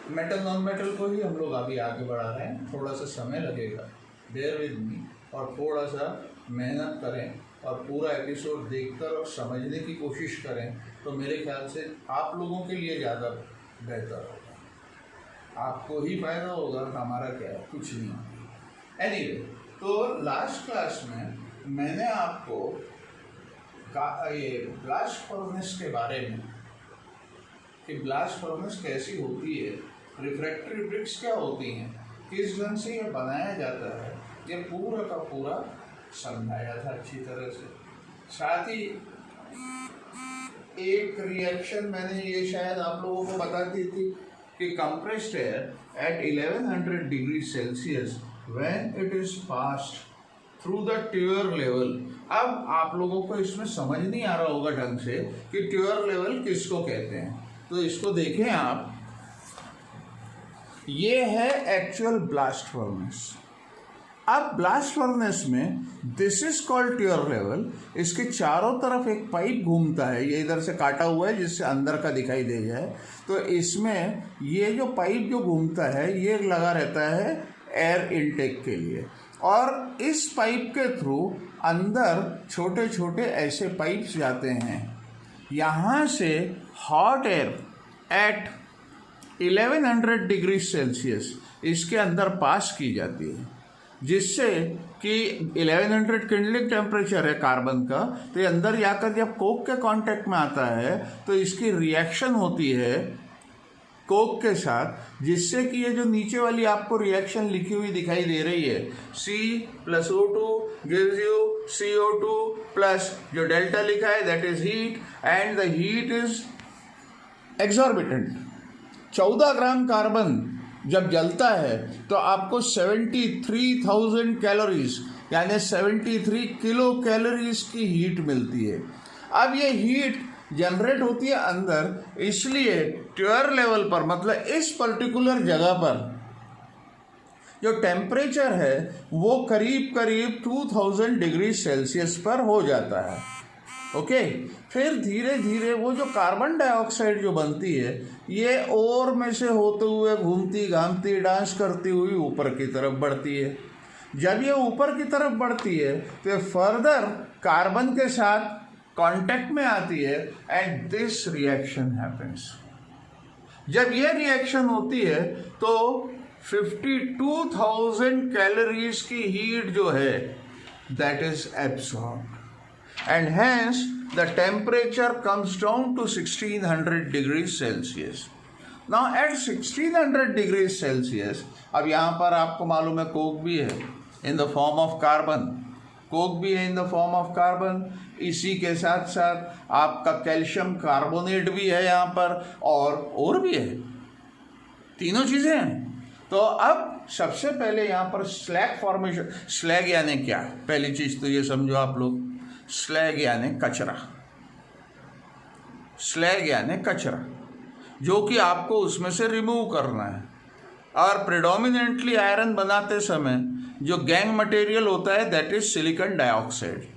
Metal non metal को ही हम लोग अभी आगे बढ़ा रहे हैं, थोड़ा सा समय लगेगा, बेयर विद मी, और थोड़ा सा मेहनत करें और पूरा एपिसोड देखकर और समझने की कोशिश करें तो मेरे ख्याल से आप लोगों के लिए ज़्यादा बेहतर होगा। आपको ही फायदा होगा, हमारा क्या है, कुछ नहीं। एनीवे, तो लास्ट क्लास में मैंने आपको ये ब्लास्ट फर्नेस के बारे में, कि ब्लास्ट फर्नेस कैसी होती है, रिफ्रैक्टरी ब्रिक्स क्या होती हैं, किस ढंग से ये बनाया जाता है, ये पूरा का पूरा समझाया था अच्छी तरह से। साथ ही एक रिएक्शन मैंने ये शायद आप लोगों को बता दी थी कि compressed air at 1100 degree Celsius when it is passed through the tuyere level. अब आप लोगों को इसमें समझ नहीं आ रहा होगा ढंग से कि ट्यूअर लेवल किसको कहते हैं, तो इसको देखें आप। ये है एक्चुअल ब्लास्ट फर्नेस। अब ब्लास्ट फर्नेस में दिस इज कॉल्ड ट्यूअर लेवल। इसके चारों तरफ एक पाइप घूमता है, ये इधर से काटा हुआ है जिससे अंदर का दिखाई दे जाए। तो इसमें ये जो पाइप जो घूमता है ये लगा रहता है एयर इनटेक के लिए, और इस पाइप के थ्रू अंदर छोटे छोटे ऐसे पाइप्स जाते हैं। यहाँ से hot air at 1100 degree Celsius इसके अंदर पास की जाती है, जिससे कि 1100 किंडलिंग टेम्परेचर है कार्बन का, तो ये अंदर जाकर जब कोक के कांटेक्ट में आता है तो इसकी रिएक्शन होती है कोक के साथ, जिससे कि ये जो नीचे वाली आपको रिएक्शन लिखी हुई दिखाई दे रही है, C+O2 gives you CO2 plus जो डेल्टा लिखा है that is heat, and the heat is exorbitant. 14 gram carbon जब जलता है तो आपको 73,000 कैलोरीज यानी 73 किलो कैलोरीज की हीट मिलती है। अब ये हीट जनरेट होती है अंदर, इसलिए ट्यूअर लेवल पर, मतलब इस पर्टिकुलर जगह पर जो टेम्परेचर है वो करीब करीब 2000 डिग्री सेल्सियस पर हो जाता है। ओके, फिर धीरे धीरे वो जो कार्बन डाइऑक्साइड जो बनती है ये ओर में से होते हुए घूमती घामती डांस करती हुई ऊपर की तरफ बढ़ती है। जब ये ऊपर की तरफ बढ़ती है तो फर्दर कार्बन के साथ कांटेक्ट में आती है एंड दिस रिएक्शन हैपेंस। जब ये रिएक्शन होती है तो 52,000 कैलोरीज की हीट जो है that is absorbed, and hence the temperature comes down to 1600 degrees Celsius. Now at 1600 degrees Celsius, अब यहाँ पर आपको मालूम है कोक भी है in the form of carbon, Coke भी है in the form of carbon, इसी के साथ साथ आपका कैल्शियम कार्बोनेट भी है यहाँ पर, और भी है, तीनों चीज़ें हैं। तो अब सबसे पहले यहाँ पर स्लैग फॉर्मेशन, स्लैग यानी क्या, पहली चीज़ तो ये समझो आप लोग, स्लैग यानी कचरा, स्लैग यानी कचरा जो कि आपको उसमें से रिमूव करना है। और प्रेडोमिनेंटली आयरन बनाते समय जो गैंग मटेरियल होता है दैट इज सिलिकॉन डाइऑक्साइड।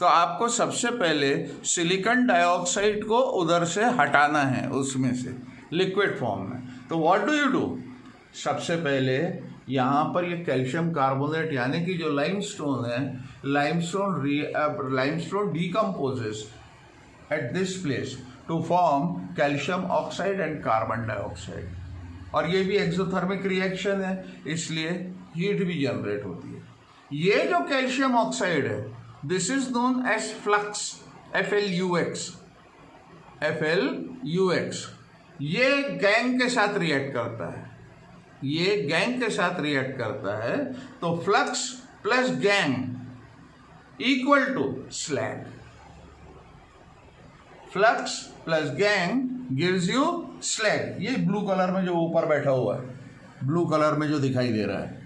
तो आपको सबसे पहले सिलिकॉन डाइऑक्साइड को उधर से हटाना है उसमें से लिक्विड फॉर्म में। तो व्हाट डू यू डू, सबसे पहले यहाँ पर ये कैल्शियम कार्बोनेट यानी कि जो लाइमस्टोन है, limestone decomposes at this place to form calcium oxide and carbon dioxide, और ये भी एक्सोथर्मिक रिएक्शन है इसलिए हीट भी जनरेट होती है। ये जो कैल्शियम ऑक्साइड है this is known as flux, FLUX। ये गैंग के साथ रिएक्ट करता है, ये गैंग के साथ रिएक्ट करता है, तो flux plus gangue equal to slag. Flux plus gangue gives you slag. ये ब्लू कलर में जो ऊपर बैठा हुआ है, ब्लू कलर में जो दिखाई दे रहा है,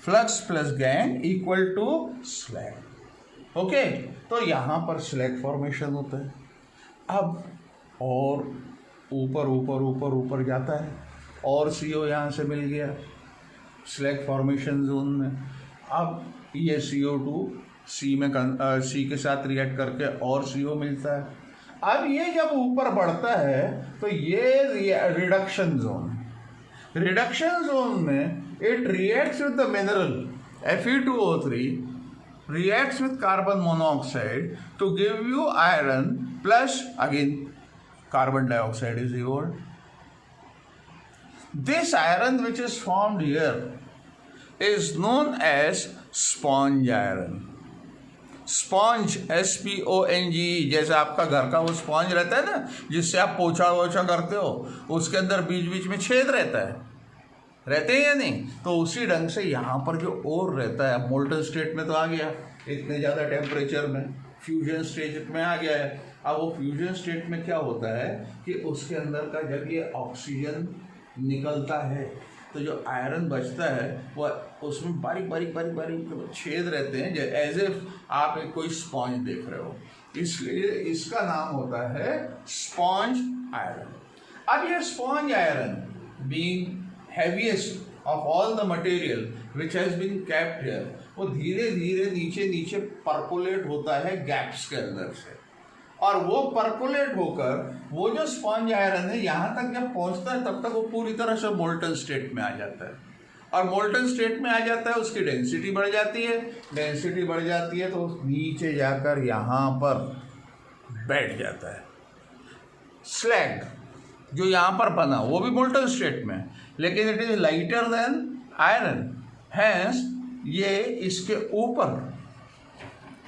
flux plus gangue equal to slag. Okay, तो यहां पर स्लैग फॉर्मेशन होता है। अब और ऊपर ऊपर ऊपर ऊपर जाता है और CO यहाँ से मिल गया स्लैग फॉर्मेशन जोन में। अब ये CO2 C के साथ रिएक्ट करके और CO मिलता है। अब ये जब ऊपर बढ़ता है तो ये रिडक्शन जोन, रिडक्शन जोन में it reacts with the mineral Fe2O3 reacts with carbon monoxide to give you iron plus again carbon dioxide is evolved. This iron which is formed here is known as sponge iron. Sponge SPONGE, जैसे आपका घर का वो sponge रहता है ना जिससे आप पोछा वोछा करते हो, उसके अंदर बीच बीच में छेद रहता है, रहते हैं या नहीं, तो उसी ढंग से यहाँ पर जो ओर रहता है मोल्टन स्टेट में तो आ गया, इतने ज़्यादा टेम्परेचर में फ्यूजन स्टेट में आ गया है। अब वो फ्यूजन स्टेट में क्या होता है कि उसके अंदर का जब ये ऑक्सीजन निकलता है तो जो आयरन बचता है वो उसमें बारीक बारीक बारीक बारीक छेद रहते हैं, एज इफ आप एक कोई स्पॉन्ज देख रहे हो, इसलिए इसका नाम होता है स्पॉन्ज आयरन। अब ये sponge iron being heaviest of all the material which has been kept here, वो धीरे धीरे नीचे नीचे परकोलेट होता है गैप्स के अंदर से, और वो परकोलेट होकर वो जो स्पॉन्ज आयरन है यहाँ तक जब पहुँचता है तब तक वो पूरी तरह से मोल्टन स्टेट में आ जाता है, और मोल्टन स्टेट में आ जाता है उसकी डेंसिटी बढ़ जाती है, डेंसिटी बढ़ जाती है तो नीचे जाकर यहाँ पर बैठ जाता है। स्लैग जो यहाँ पर बना वो भी मोल्टन स्टेट में, लेकिन it is lighter than iron, hence ये इसके ऊपर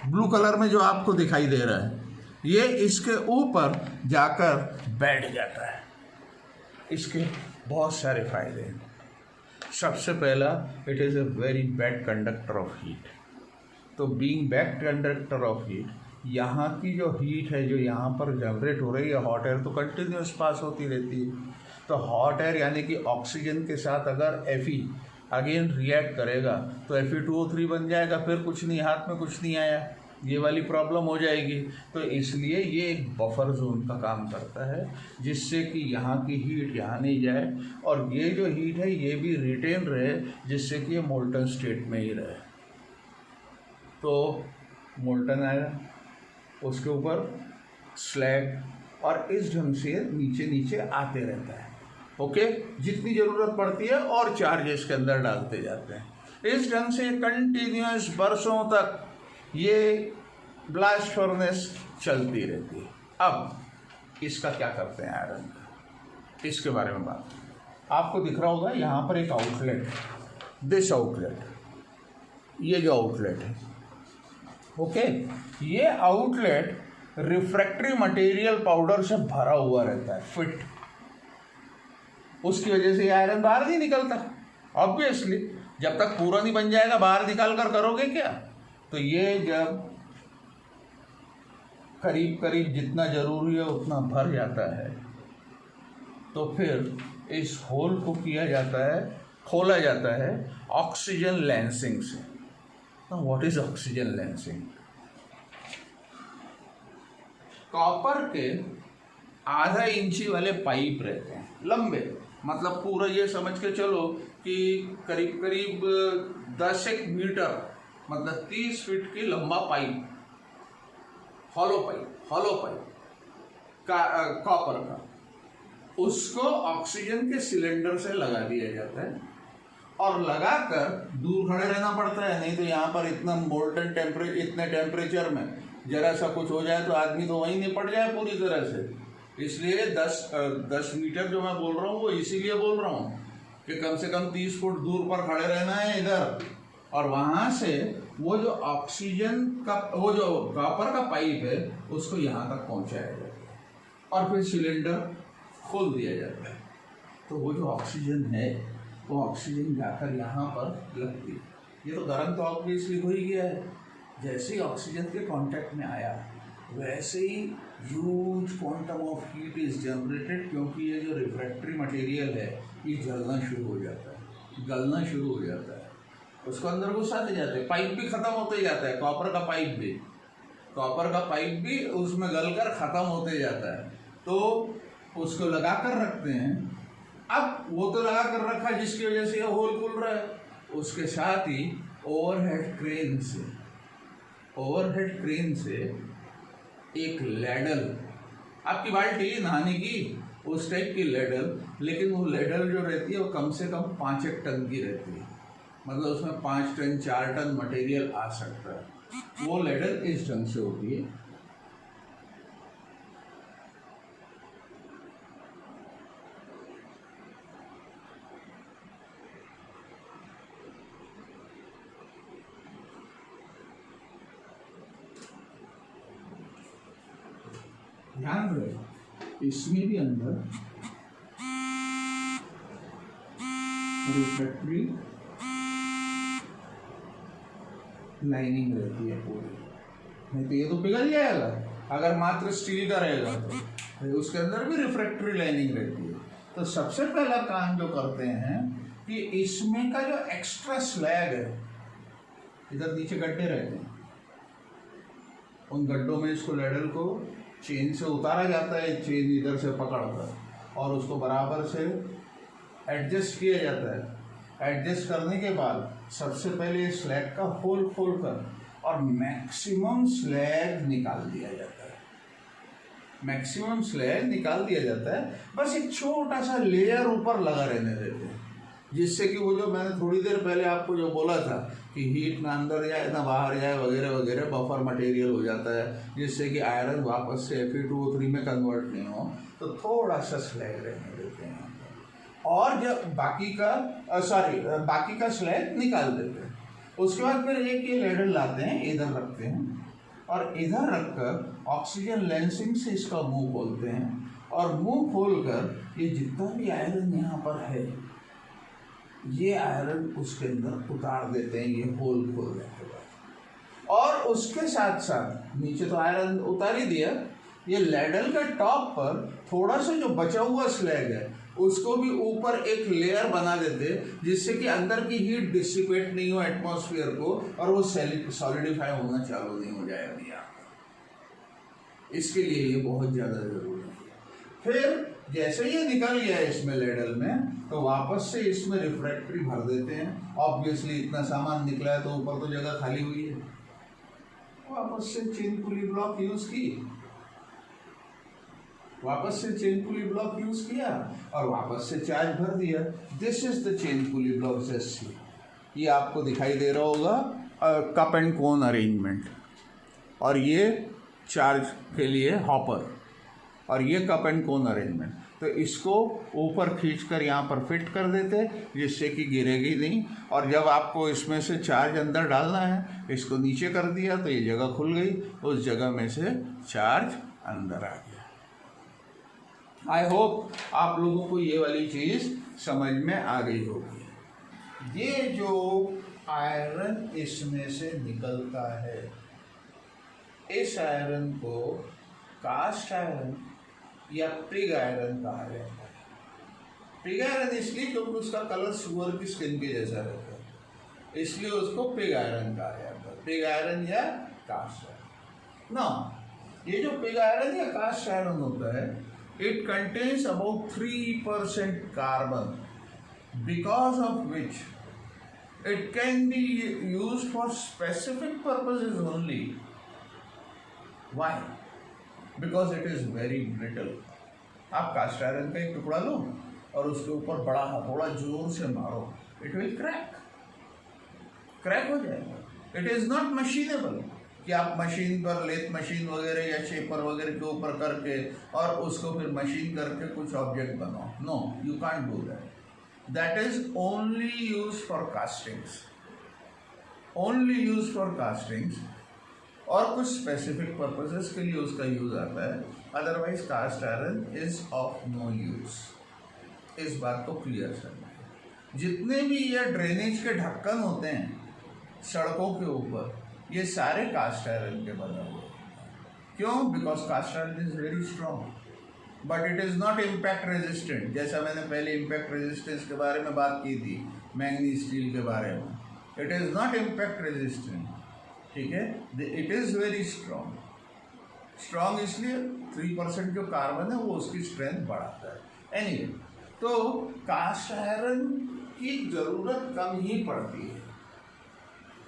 ब्लू कलर में जो आपको दिखाई दे रहा है ये इसके ऊपर जाकर बैठ जाता है। इसके बहुत सारे फायदे हैं। सबसे पहला, it is a very bad conductor of heat. तो being bad conductor of heat, यहाँ की जो हीट है जो यहाँ पर जनरेट हो रही है हॉट एयर तो कंटिन्यूस पास होती रहती है, तो हॉट एयर यानी कि ऑक्सीजन के साथ अगर Fe अगेन रिएक्ट करेगा तो Fe2O3 बन जाएगा, फिर कुछ नहीं, हाथ में कुछ नहीं आया, ये वाली प्रॉब्लम हो जाएगी। तो इसलिए ये एक बफर जोन का काम करता है जिससे कि यहाँ की हीट यहाँ नहीं जाए और ये जो हीट है ये भी रिटेन रहे जिससे कि ये मोल्टन स्टेट में ही रहे। तो मोल्टन आयरन, उसके ऊपर स्लैग, और इस ढंग से नीचे नीचे आते रहता है। ओके, जितनी ज़रूरत पड़ती है और चार्जेस के अंदर डालते जाते हैं। इस ढंग से कंटिन्यूस बरसों तक ये ब्लास्ट फर्नेस चलती रहती है। अब इसका क्या करते हैं आयरन का, इसके बारे में बात आपको दिख रहा होगा यहाँ पर एक आउटलेट, दिस आउटलेट, ये जो आउटलेट है, ओके, ये आउटलेट रिफ्रैक्टरी मटेरियल पाउडर से भरा हुआ रहता है, फिट। उसकी वजह से आयरन बाहर नहीं निकलता। ऑब्वियसली जब तक पूरा नहीं बन जाएगा बाहर निकाल कर करोगे क्या। तो ये जब करीब करीब जितना जरूरी है उतना भर जाता है तो फिर इस होल को किया जाता है, खोला जाता है ऑक्सीजन लेंसिंग से। What is oxygen lensing? Copper के आधा इंची वाले पाइप रहते हैं, लंबे, मतलब पूरा ये समझ के चलो कि करीब करीब 10 मीटर, मतलब 30 फीट की लंबा पाइप, हॉलो पाइप का कॉपर का, उसको ऑक्सीजन के सिलेंडर से लगा दिया जाता है और लगाकर दूर खड़े रहना पड़ता है, नहीं तो यहाँ पर इतना मोल्टन इतने टेम्परेचर में जरा सा कुछ हो जाए तो आदमी तो वहीं निपट जाए पूरी तरह से। इसलिए 10 मीटर जो मैं बोल रहा हूँ वो इसीलिए बोल रहा हूँ कि कम से कम 30 फुट दूर पर खड़े रहना है इधर, और वहाँ से वो जो ऑक्सीजन का वो जो कॉपर का पाइप है उसको यहाँ तक पहुँचाया जाता है और फिर सिलेंडर खोल दिया जाता है। तो वो जो ऑक्सीजन है वो ऑक्सीजन जाकर यहाँ पर लगती है। ये तो गर्म तो ऑब्वियसली हो ही गया है, जैसे ही ऑक्सीजन के कांटेक्ट में आया वैसे ही huge quantum of heat is generated, क्योंकि ये जो रिफ्रैक्टरी मटेरियल है ये जलना शुरू हो जाता है, गलना शुरू हो जाता है, उसको अंदर घुसाते जाते हैं, पाइप भी ख़त्म होते जाता है, कॉपर का पाइप भी उसमें गलकर ख़त्म होते जाता है। तो उसको लगा कर रखते हैं। अब वो तो लगा कर रखा जिसकी वजह से ये होल खुल रहा है, उसके साथ ही ओवरहेड क्रेन से एक लैडल आपकी बाल्टी नहाने की उस टाइप की लेडल, लेकिन वो लेडल जो रहती है वो कम से कम 5 टन की रहती है, मतलब उसमें 5 टन 4 टन मटेरियल आ सकता है। वो लेडल इस ढंग से होती है। ध्यान रहे इसमें भी अंदर रिफ्रैक्टरी लाइनिंग रहती है पूरी, नहीं तो ये तो पिघल जाएगा अगर मात्र स्टील का रहेगा तो उसके अंदर भी रिफ्रैक्टरी लाइनिंग रहती है। तो सबसे पहला काम जो करते हैं कि इसमें का जो एक्स्ट्रा स्लैग है, इधर नीचे गड्ढे रहते हैं, उन गड्ढों में इसको लेडल को चेन से उतारा जाता है, चेन इधर से पकड़कर और उसको बराबर से एडजस्ट किया जाता है। एडजस्ट करने के बाद सबसे पहले स्लैग का होल खोलकर और मैक्सिमम स्लैग निकाल दिया जाता है। मैक्सिमम स्लैग निकाल दिया जाता है, बस एक छोटा सा लेयर ऊपर लगा रहने देते हैं, जिससे कि वो जो मैंने थोड़ी देर पहले आपको जो बोला था कि हीट ना अंदर जाए ना बाहर जाए वगैरह वगैरह, बफर मटेरियल हो जाता है, जिससे कि आयरन वापस से Fe2O3 में कन्वर्ट नहीं हो, तो थोड़ा सा स्लैग रहने देते हैं और जब बाकी का स्लैग निकाल देते हैं। उसके बाद फिर एक ये लेडल लाते हैं, इधर रखते हैं और इधर रखकर ऑक्सीजन लेंसिंग से इसका मुंह खोलते हैं और मुंह खोलकर ये जितना भी आयरन यहाँ पर है ये आयरन उसके अंदर उतार देते हैं, ये होल खोलने के बाद। और उसके साथ साथ नीचे तो आयरन उतार ही दिया, ये लेडल के टॉप पर थोड़ा सा जो बचा हुआ स्लैग है उसको भी ऊपर एक लेयर बना देते, जिससे कि अंदर की हीट डिसिपेट नहीं हो एटमॉस्फेयर को और वो सॉलिडिफाई होना चालू नहीं हो जाए दिया। इसके लिए ये बहुत ज़्यादा जरूरी है। फिर जैसे ये निकल गया इसमें लेडल में, तो वापस से इसमें रिफ्रैक्टरी भर देते हैं। ऑब्वियसली इतना सामान निकला है तो ऊपर तो जगह खाली हुई है, वापस से चेन पुली ब्लॉक यूज की, वापस से चेन पुली ब्लॉक यूज किया और वापस से चार्ज भर दिया। This is the chain pulley block just. ये आपको दिखाई दे रहा होगा कप एंड कोन अरेंजमेंट, और ये चार्ज के लिए हॉपर और ये कप एंड कोन अरेंजमेंट। तो इसको ऊपर खींचकर यहाँ पर फिट कर देते जिससे कि गिरेगी नहीं, और जब आपको इसमें से चार्ज अंदर डालना है इसको नीचे कर दिया तो ये जगह खुल गई, उस जगह में से चार्ज अंदर आ गया। आई होप आप लोगों को ये वाली चीज़ समझ में आ गई होगी। ये जो आयरन इसमें से निकलता है, इस आयरन को कास्ट आयरन या पिग आयरन कहा जाता है। पिग आयरन इसलिए क्योंकि उसका कलर सुअर की स्किन के जैसा रहता है, इसलिए उसको पिग आयरन कहा जाता है। पिग आयरन या कास्ट आयरन ना, ये जो पिग आयरन या कास्ट आयरन होता है, it contains about 3% carbon, because of which it can be used for specific purposes only. Why? Because it is very brittle. आप कास्ट आयरन का एक टुकड़ा लो और उसके ऊपर बड़ा हथौड़ा जोर से मारो, it will क्रैक हो जाएगा। It is not machinable कि आप मशीन पर लेथ मशीन वगैरह या शेपर वगैरह के ऊपर करके और उसको फिर मशीन करके कुछ ऑब्जेक्ट बनाओ। No, you can't do that. That is only use for castings, only use for castings, और कुछ स्पेसिफिक पर्पसेस के लिए उसका यूज आता है। Otherwise cast iron is of no use. इस बात को क्लियर करना है। जितने भी ये ड्रेनेज के ढक्कन होते हैं सड़कों के ऊपर, ये सारे कास्ट आयरन के बने हुए। क्यों? Because cast iron is very strong, but it is not impact resistant. जैसा मैंने पहले इम्पैक्ट रेजिस्टेंस के बारे में बात की थी, मैंगनीज स्टील के बारे में, it is not impact resistant, ठीक है। It is very strong. Strong इसलिए 3% जो कार्बन है वो उसकी स्ट्रेंथ बढ़ाता है। एनीवे, तो कास्ट आयरन की ज़रूरत कम ही पड़ती है,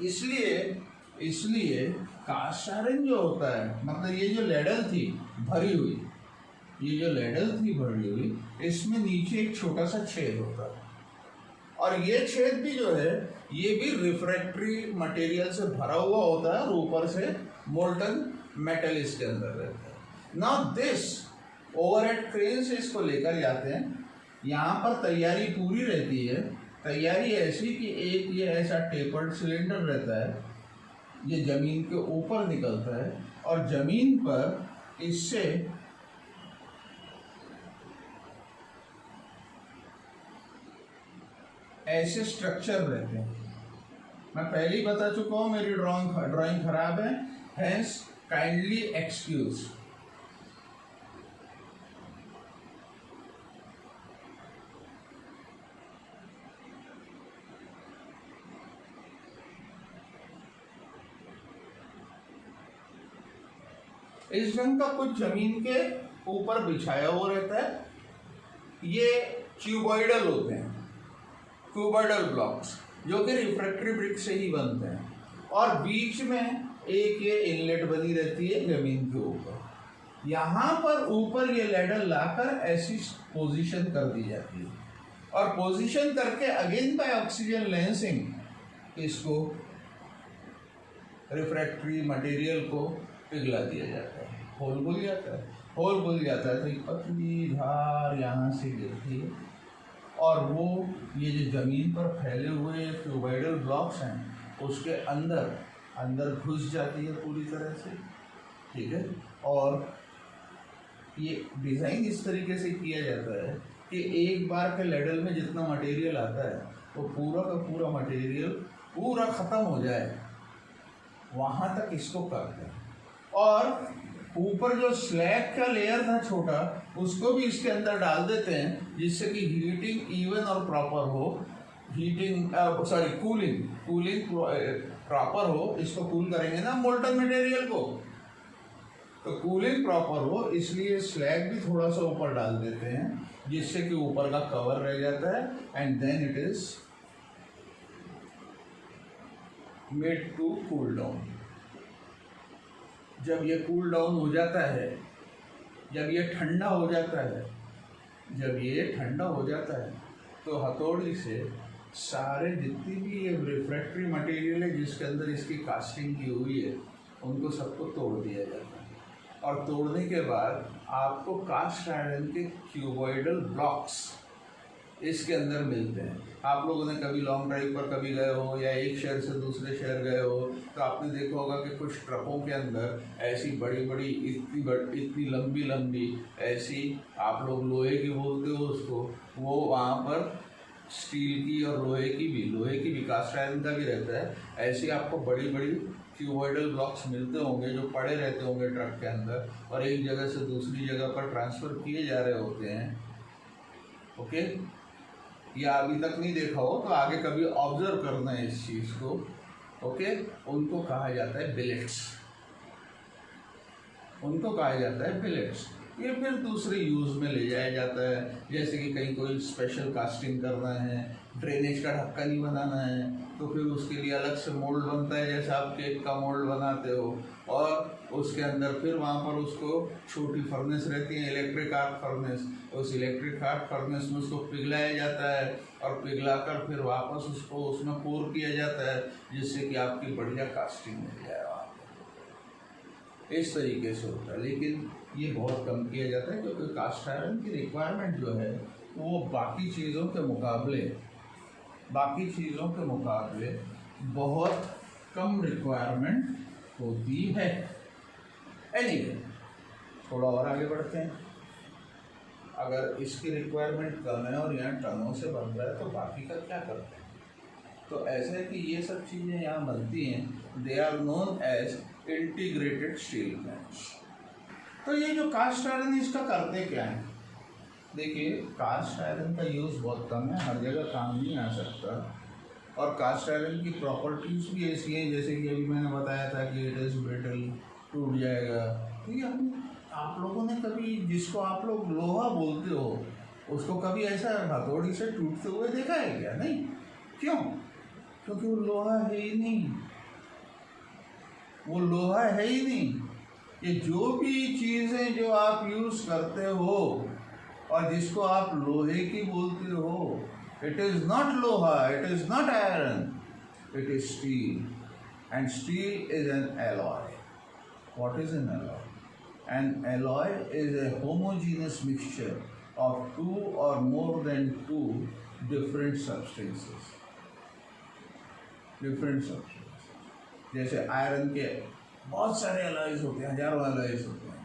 इसलिए कास्ट आयरन जो होता है, मतलब ये जो लेडल थी भरी हुई, ये जो लैडल थी भरी हुई, इसमें नीचे एक छोटा सा छेद होता है, और ये छेद भी जो है ये भी रिफ्रैक्टरी मटेरियल से भरा हुआ होता है और ऊपर से मोल्टन मेटल इसके अंदर रहता है। नाउ दिस ओवरहेड क्रेन से इसको लेकर जाते हैं, यहाँ पर तैयारी पूरी रहती है। तैयारी ऐसी कि एक ये ऐसा टेपर्ड सिलेंडर रहता है, ये ज़मीन के ऊपर निकलता है और ज़मीन पर इससे ऐसे स्ट्रक्चर रहते हैं। मैं पहले ही बता चुका हूँ मेरी ड्राइंग खराब है, हैंस काइंडली एक्सक्यूज। इस ढंग का कुछ जमीन के ऊपर बिछाया हुआ रहता है। ये क्यूबॉइडल होते हैं, क्यूबॉइडल ब्लॉक्स, जो कि रिफ्रैक्टरी ब्रिक से ही बनते हैं, और बीच में एक ये इनलेट बनी रहती है जमीन के ऊपर। यहाँ पर ऊपर ये लैडर लाकर ऐसी पोजीशन कर दी जाती है, और पोजीशन करके अगेन बाय ऑक्सीजन लेंसिंग इसको रिफ्रैक्टरी मटेरियल को पिघला दिया जाता है। होल खुल जाता है, होल खुल जाता है तो एक पतली धार यहाँ से गिरती है, और वो ये जो ज़मीन पर फैले हुए क्यूबॉइडल ब्लॉक्स हैं उसके अंदर घुस जाती है पूरी तरह से, ठीक है। और ये डिज़ाइन इस तरीके से किया जाता है कि एक बार के लैडल में जितना मटेरियल आता है वो पूरा का पूरा मटेरियल पूरा ख़त्म हो जाए, वहाँ तक इसको करते हैं। और ऊपर जो स्लैग का लेयर था छोटा, उसको भी इसके अंदर डाल देते हैं, जिससे कि हीटिंग इवन और प्रॉपर हो, कूलिंग प्रॉपर हो। इसको कूल करेंगे ना मोल्टन मटेरियल को, तो कूलिंग प्रॉपर हो, इसलिए स्लैग भी थोड़ा सा ऊपर डाल देते हैं, जिससे कि ऊपर का कवर रह जाता है, and then it is made to cool down. जब ये कूल डाउन हो जाता है, जब ये ठंडा हो जाता है, तो हथौड़ी से सारे जितनी भी ये रिफ्रैक्टरी मटेरियल है जिसके अंदर इसकी कास्टिंग की हुई है, उनको सबको तोड़ दिया जाता है। और तोड़ने के बाद आपको कास्ट आयरन के क्यूबॉइडल ब्लॉक्स इसके अंदर मिलते हैं। आप लोगों ने कभी लॉन्ग ड्राइव पर कभी गए हो या एक शहर से दूसरे शहर गए हो, तो आपने देखा होगा कि कुछ ट्रकों के अंदर ऐसी बड़ी इतनी लंबी ऐसी, आप लोग लोहे की बोलते हो उसको, वो वहाँ पर स्टील की और लोहे की भी कास्ट आयरन का भी रहता है। ऐसी आपको बड़ी क्यूबॉइडल ब्लॉक्स मिलते होंगे जो पड़े रहते होंगे ट्रक के अंदर, और एक जगह से दूसरी जगह पर ट्रांसफ़र किए जा रहे होते हैं। ओके, या अभी तक नहीं देखा हो तो आगे कभी ऑब्जर्व करना है इस चीज़ को। ओके, उनको कहा जाता है बिलेट्स। ये फिर दूसरे यूज़ में ले जाया जाता है, जैसे कि कहीं कोई स्पेशल कास्टिंग करना है, ड्रेनेज का ढक्कन ही बनाना है, तो फिर उसके लिए अलग से मोल्ड बनता है, जैसे आप केक का मोल्ड बनाते हो, और उसके अंदर फिर वहाँ पर उसको छोटी फर्नेस रहती है, इलेक्ट्रिक आर्क फर्नेस। उस इलेक्ट्रिक आर्क फर्नेस में उसको पिघलाया जाता है, और पिघलाकर फिर वापस उसको उसमें पोर किया जाता है, जिससे कि आपकी बढ़िया कास्टिंग मिल जाए। इस तरीके से होता है, लेकिन ये बहुत कम किया जाता है, क्योंकि कास्ट आयरन की रिक्वायरमेंट जो है वो बाकी चीज़ों के मुकाबले बहुत कम रिक्वायरमेंट होती है। एनीवे, थोड़ा और आगे बढ़ते हैं। अगर इसकी रिक्वायरमेंट कम है और यहाँ टनों से बन रहा है, तो बाकी का क्या करते हैं? तो ऐसा है कि ये सब चीज़ें यहाँ बनती हैं, they are known as integrated steel plants. तो ये जो कास्ट आयरन, इसका करते क्या है? देखिए, कास्ट आयरन का यूज़ बहुत कम है, हर जगह काम नहीं आ सकता, और कास्ट आयरन की प्रॉपर्टीज़ भी ऐसी हैं, जैसे कि अभी मैंने बताया था कि इट इज़ ब्रिटल, टूट जाएगा। ठीक है, आप लोगों ने कभी, जिसको आप लोग लोहा बोलते हो, उसको कभी ऐसा हथौड़ी से टूटते हुए देखा है क्या? नहीं। क्यों? क्योंकि वो लोहा है ही नहीं, कि जो भी चीज़ें जो आप यूज़ करते हो और जिसको आप लोहे की बोलते हो, इट इज़ नॉट लोहा, it is not iron, it is steel, and steel is an alloy. What is an alloy? An alloy is a homogeneous mixture of two or more than two different substances. जैसे iron के बहुत सारे alloys होते हैं, हजारों alloys होते हैं,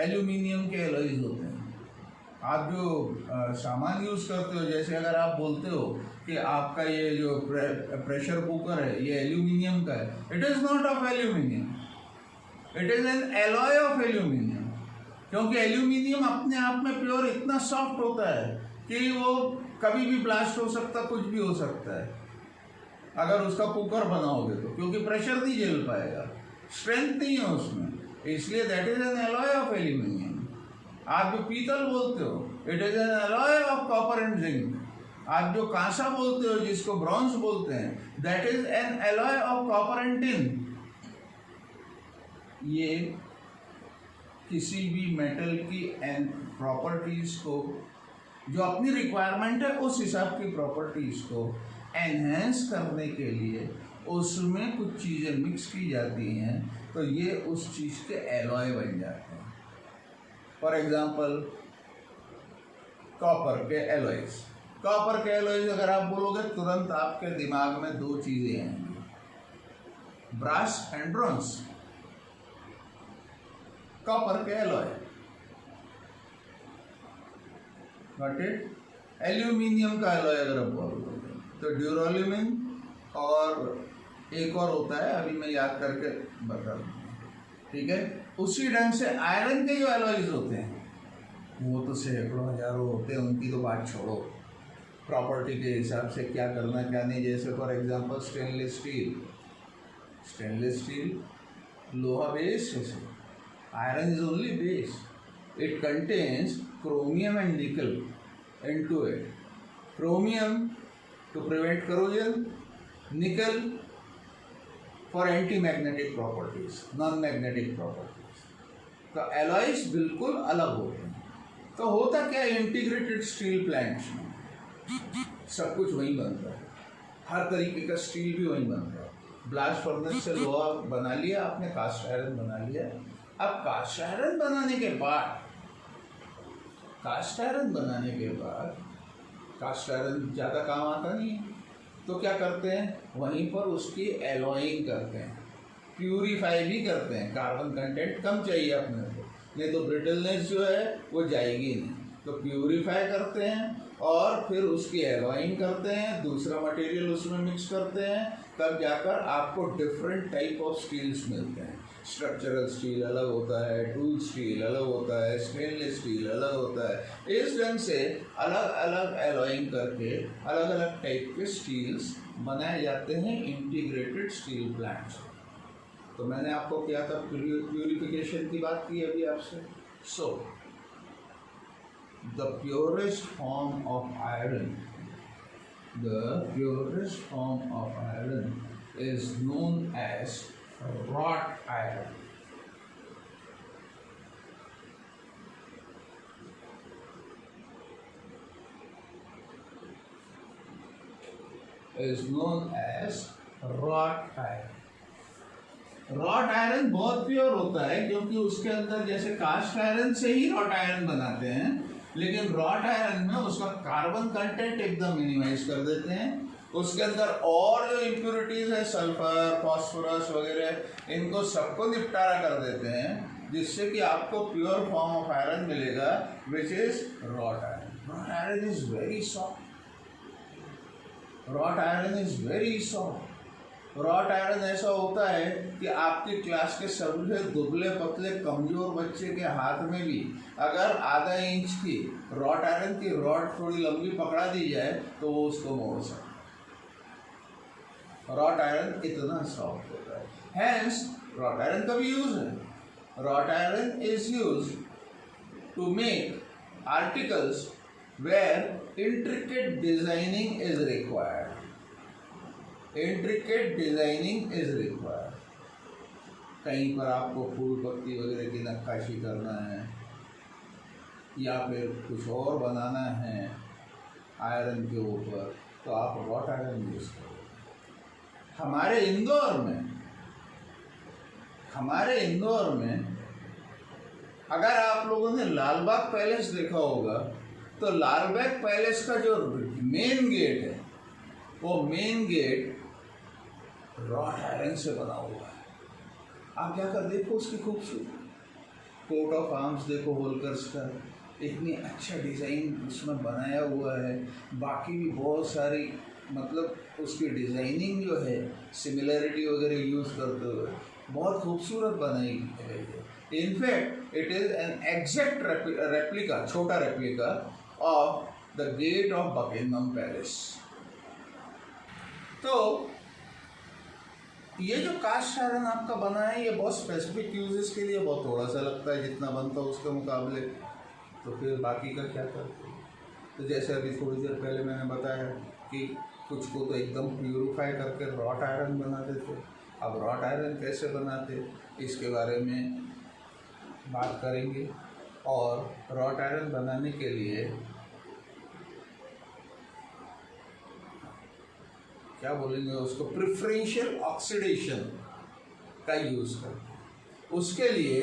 aluminium के एलॉयज होते हैं। आप जो सामान यूज़ करते हो, जैसे अगर आप बोलते हो कि आपका ये जो प्रेशर कुकर है ये एल्यूमिनियम का है, it is not of aluminium, it is N alloy of aluminium. क्योंकि एल्यूमिनियम अपने आप में प्योर इतना सॉफ्ट होता है कि वो कभी भी ब्लास्ट हो सकता, कुछ भी हो सकता है अगर उसका कुकर बनाओगे तो, क्योंकि प्रेशर नहीं झेल पाएगा, स्ट्रेंथ नहीं है उसमें, इसलिए that is an alloy of aluminium. आप जो पीतल बोलते हो, it is an alloy of copper and zinc. आप जो कांसा बोलते हो, जिसको ब्रॉन्ज बोलते हैं, that is an alloy of copper and tin. ये किसी भी मेटल की प्रॉपर्टीज को, जो अपनी रिक्वायरमेंट है उस हिसाब की प्रॉपर्टीज को एनहेंस करने के लिए उसमें कुछ चीज़ें मिक्स की जाती हैं, तो ये उस चीज़ के एलॉय बन जाते हैं। फॉर एग्जाम्पल कॉपर के एलॉयज, कॉपर के एलॉयज अगर आप बोलोगे तुरंत आपके दिमाग में दो चीज़ें आएंगी, ब्रास एंड ब्रॉन्ज। कॉपर के एलॉय, गॉट इट। एल्यूमिनियम का एलॉय अगर आप बोलोगे तो ड्यूरोल्यूमिन और एक और होता है, अभी मैं याद करके बता दूँ, ठीक है। उसी ढंग से आयरन के जो एलॉयज होते हैं वो तो सैकड़ों हजारों होते हैं, उनकी तो बात छोड़ो, प्रॉपर्टी के हिसाब से क्या करना क्या नहीं। जैसे for example stainless steel, stainless steel लोहा बेस है, iron is only base, it contains chromium and निकल into it. Chromium to prevent corrosion, nickel for anti-magnetic properties, non-magnetic properties। तो एलॉयज बिल्कुल अलग होते हैं। तो होता क्या है, इंटीग्रेटेड स्टील प्लांट्स में सब कुछ वहीं बनता है, हर तरीके का स्टील भी वहीं बनता है। ब्लास्ट फर्नेस से लोहा बना लिया आपने, कास्ट आयरन बना लिया। अब कास्ट आयरन बनाने के बाद, कास्ट आयरन बनाने के बाद कास्ट आयरन ज़्यादा काम आता नहीं है, तो क्या करते हैं, वहीं पर उसकी एलॉइंग करते हैं, प्यूरीफाई भी करते हैं। कार्बन कंटेंट कम चाहिए अपने को, नहीं तो ब्रिटलनेस जो है वो जाएगी नहीं, तो प्यूरीफाई करते हैं और फिर उसकी एलॉइंग करते हैं, दूसरा मटेरियल उसमें मिक्स करते हैं, तब जाकर आपको डिफरेंट टाइप ऑफ स्टील्स मिलते हैं। स्ट्रक्चरल स्टील अलग होता है, टूल स्टील अलग होता है, स्टेनलेस स्टील अलग होता है। इस ढंग से अलग अलग एलॉइंग करके अलग अलग टाइप के स्टील्स बनाए जाते हैं इंटीग्रेटेड स्टील प्लांट्स। तो मैंने आपको क्या था, प्यूरिफिकेशन की बात की अभी आपसे। So the purest form of iron, the purest form of iron is known as wrought iron. Is known as wrought iron. Wrought iron बहुत प्योर होता है, क्योंकि उसके अंदर जैसे कास्ट आयरन से ही रॉट आयरन बनाते हैं, लेकिन रॉट आयरन में उसका कार्बन कंटेंट एकदम मिनिमाइज कर देते हैं। उसके अंदर और जो इम्प्योरिटीज है, सल्फर, फॉस्फोरस वगैरह, इनको सबको निपटारा कर देते हैं, जिससे कि आपको प्योर फॉर्म ऑफ आयरन मिलेगा, which is wrought iron. Rot iron is very soft, rot iron is very soft. Wrought iron ऐसा होता है कि आपकी क्लास के सबसे दुबले पतले कमजोर बच्चे के हाथ में भी अगर आधा इंच की रॉट आयरन की रॉड थोड़ी लंबी पकड़ा दी जाए तो वो उसको मोड़ सकता है। रॉट आयरन इतना सॉफ्ट होता है, हैंस रॉट आयरन का भी यूज है। Wrought iron is use to make articles where intricate designing is required. Intricate designing is required. कहीं पर आपको फूल पत्ती वगैरह की नक्काशी करना है या फिर कुछ और बनाना है आयरन के ऊपर, तो आप रॉट आयरन यूज़ करो। हमारे इंदौर में अगर आप लोगों ने लाल बाग पैलेस देखा होगा, तो लाल बाग पैलेस का जो मेन गेट है, वो मेन गेट रॉट आयरन से बना हुआ है। आप जाकर देखो उसकी खूबसूरती, कोट ऑफ आर्म्स देखो होलकर्स का, इतनी अच्छा डिज़ाइन उसमें बनाया हुआ है। बाकी भी बहुत सारी मतलब उसकी डिज़ाइनिंग जो है सिमिलरिटी वगैरह यूज़ करते हुए बहुत खूबसूरत बनाई गई है। In fact it is an exact replica, छोटा replica of the gate of Buckingham palace. तो ये जो कास्ट आयरन आपका बना है, ये बहुत स्पेसिफिक यूजेस के लिए बहुत थोड़ा सा लगता है, जितना बनता है उसके मुकाबले। तो फिर बाकी का क्या करते हैं? तो जैसे अभी थोड़ी देर पहले मैंने बताया कि कुछ को तो एकदम प्यूरिफाई करके रॉट आयरन बनाते थे। अब रॉट आयरन कैसे बनाते, इसके बारे में बात करेंगे। और रॉट आयरन बनाने के लिए क्या बोलेंगे उसको, प्रेफरेंशियल ऑक्सीडेशन का यूज़ करते हैं। उसके लिए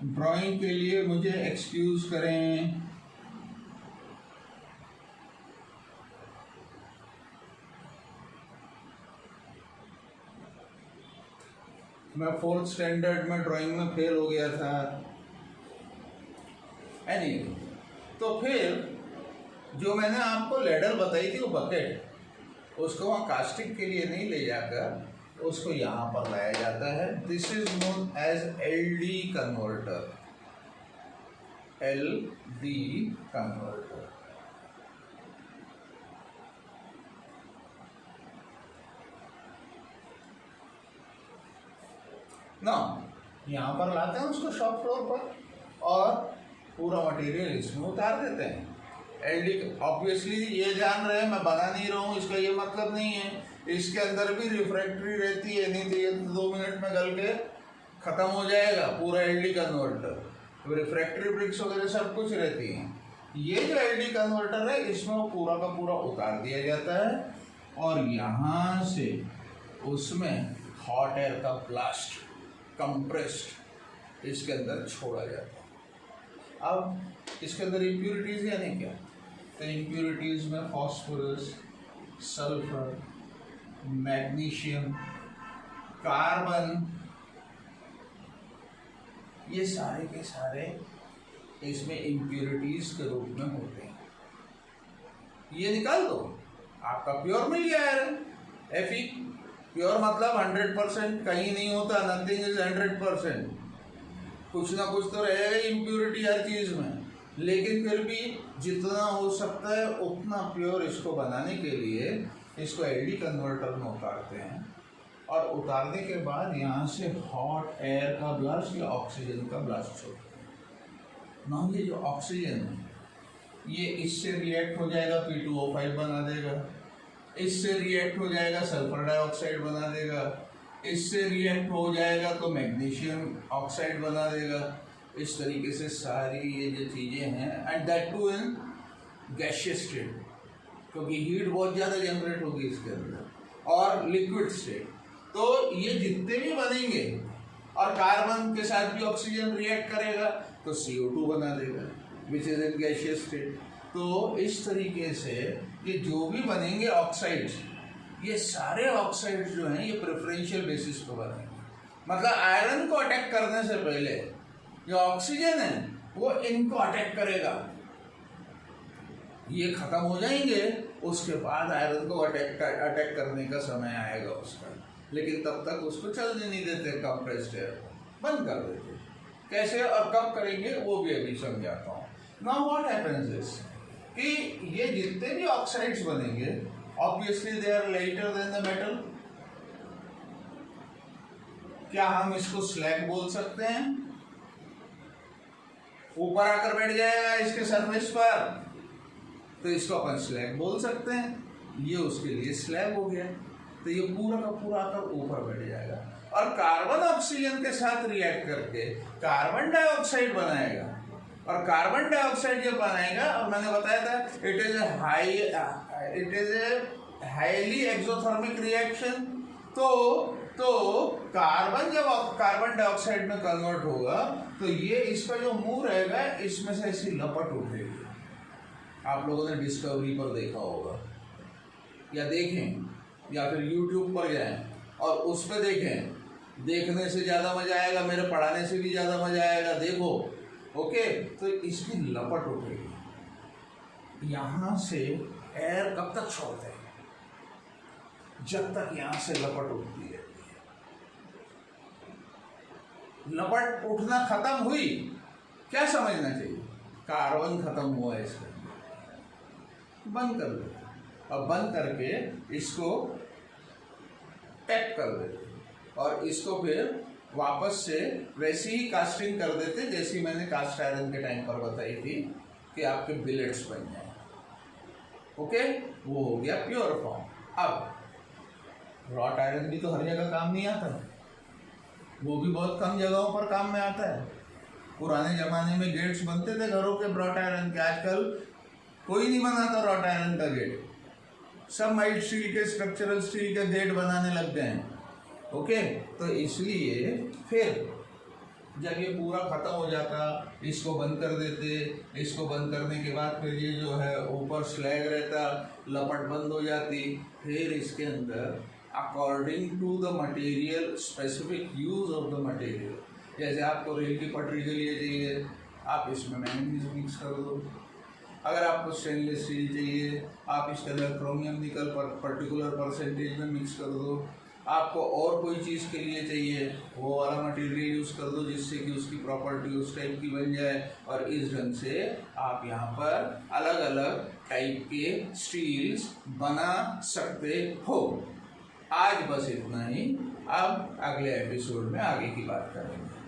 ड्राइंग के लिए मुझे एक्सक्यूज़ करें। मैं 4th स्टैंडर्ड में ड्राइंग में फेल हो गया था। एनीवे, तो फिर जो मैंने आपको लेडल बताई थी, वो बकेट, उसको वहाँ कास्टिंग के लिए नहीं ले जाकर उसको यहाँ पर लाया जाता है। This is known as LD converter. LD converter. ना यहाँ पर लाते हैं उसको शॉप फ्लोर पर और पूरा मटेरियल इसमें उतार देते हैं। LD ऑब्वियसली ये जान रहे हैं मैं बना नहीं रहा हूँ, इसका ये मतलब नहीं है इसके अंदर भी रिफ्रैक्टरी रहती है, नहीं तो ये 2 मिनट में गल के ख़त्म हो जाएगा पूरा LD कन्वर्टर। रिफ्रैक्टरी ब्रिक्स वगैरह सब कुछ रहती हैं। ये जो LD कन्वर्टर है, इसमें वो पूरा का पूरा उतार दिया जाता है और यहाँ से उसमें हॉट एयर का ब्लास्ट कंप्रेस्ड इसके अंदर छोड़ा जाता है। अब इसके अंदर इम्प्यूरिटीज़ यानी क्या, तो इम्प्यूरिटीज़ में फॉस्फोरस, सल्फर, मैग्नीशियम, कार्बन, ये सारे के सारे इसमें इम्प्यूरिटीज़ के रूप में होते हैं। ये निकाल दो, आपका प्योर मिल गया आयरन। Fe प्योर मतलब 100%, कहीं नहीं होता, नथिंग इज 100%। कुछ ना कुछ तो रहेगा इम्प्यूरिटी हर चीज़ में, लेकिन फिर भी जितना हो सकता है उतना प्योर इसको बनाने के लिए इसको LD कन्वर्टर में उतारते हैं। और उतारने के बाद यहाँ से हॉट एयर का ब्लास्ट या ऑक्सीजन का ब्लास्ट होता है ना। ये जो ऑक्सीजन है ये इससे रिएक्ट हो जाएगा, P2O5 बना देगा, इससे रिएक्ट हो जाएगा सल्फर डाइऑक्साइड बना देगा, इससे रिएक्ट हो जाएगा तो मैग्नीशियम ऑक्साइड बना देगा। इस तरीके से सारी ये जो चीज़ें हैं, and that too in gaseous state, क्योंकि हीट बहुत ज़्यादा जनरेट होगी इसके अंदर, और लिक्विड स्टेट। तो ये जितने भी बनेंगे और कार्बन के साथ भी ऑक्सीजन रिएक्ट करेगा तो CO2 बना देगा, which is in gaseous state. तो इस तरीके से ये जो भी बनेंगे ऑक्साइड्स, ये सारे ऑक्साइड्स जो हैं ये प्रेफरेंशियल बेसिस पर बनेंगे। मतलब आयरन को अटैक करने से पहले जो ऑक्सीजन है वो इनको अटैक करेगा, ये खत्म हो जाएंगे, उसके बाद आयरन को अटैक करने का समय आएगा उसका। लेकिन तब तक उसको चलने नहीं देते कंप्रेस्ड एयर को, बंद कर देते। कैसे और कब करेंगे वो भी अभी समझाता हूँ। नाउ व्हाट हैपेंस इज कि ये जितने भी ऑक्साइड्स बनेंगे obviously they are lighter than the metal. क्या हम इसको स्लैग बोल सकते हैं? ऊपर आकर बैठ जाएगा इसके सरफेस पर, तो इसको अपन स्लैग बोल सकते हैं। ये उसके लिए स्लैग हो गया। तो ये पूरा का पूरा आकर ऊपर बैठ जाएगा और कार्बन ऑक्सीजन के साथ रिएक्ट करके कार्बन डाइऑक्साइड बनाएगा। और कार्बन डाइऑक्साइड जब बनाएगा, और मैंने बताया था it is a highly exothermic reaction. तो कार्बन जब कार्बन डाइऑक्साइड में कन्वर्ट होगा तो ये इसका जो मुंह रहेगा इसमें से ऐसी लपट उठेगी। आप लोगों ने डिस्कवरी पर देखा होगा, या देखें, या फिर यूट्यूब पर जाएं और उस पर देखें। देखने से ज़्यादा मज़ा आएगा, मेरे पढ़ाने से भी ज़्यादा मज़ा आएगा। देखो, ओके। तो इसकी लपट उठेगी। यहाँ से एयर कब तक छोड़ते हैं? जब तक यहाँ से लपट उठती है। लपट उठना खत्म हुई, क्या समझना चाहिए? कार्बन खत्म हुआ है, इसका बंद कर देते। और बंद करके इसको पैक कर देते और इसको फिर वापस से वैसी ही कास्टिंग कर देते जैसी मैंने कास्ट आयरन के टाइम पर बताई थी कि आपके बिलेट्स बन जाए। ओके, वो हो गया प्योर फॉर्म। अब रॉट आयरन भी तो हर जगह काम नहीं आता है, वो भी बहुत कम जगहों पर काम में आता है। पुराने ज़माने में गेट्स बनते थे घरों के रॉट आयरन के, आजकल कोई नहीं बनाता रॉट आयरन का गेट। सब माइल्ड स्टील के, स्ट्रक्चरल स्टील के गेट बनाने लग गए हैं। ओके, तो इसलिए फिर जब ये पूरा ख़त्म हो जाता, इसको बंद कर देते। इसको बंद करने के बाद फिर ये जो है ऊपर स्लैग रहता, लपट बंद हो जाती। फिर इसके अंदर according to the material, specific use of the material, जैसे आपको रेल की पटरी के लिए चाहिए, आप इसमें मैंगनीज मिक्स कर दो। अगर आपको स्टेनलेस स्टील चाहिए, आप इसके अंदर क्रोमियम निकल पर पर्टिकुलर परसेंटेज में मिक्स कर दो। आपको और कोई चीज़ के लिए चाहिए, वो वाला मटेरियल यूज़ कर दो जिससे कि उसकी प्रॉपर्टी उस टाइप की बन जाए। और इस ढंग से आप यहाँ पर अलग अलग टाइप के स्टील्स बना सकते हो। आज बस इतना ही। अब अगले एपिसोड में आगे की बात करेंगे।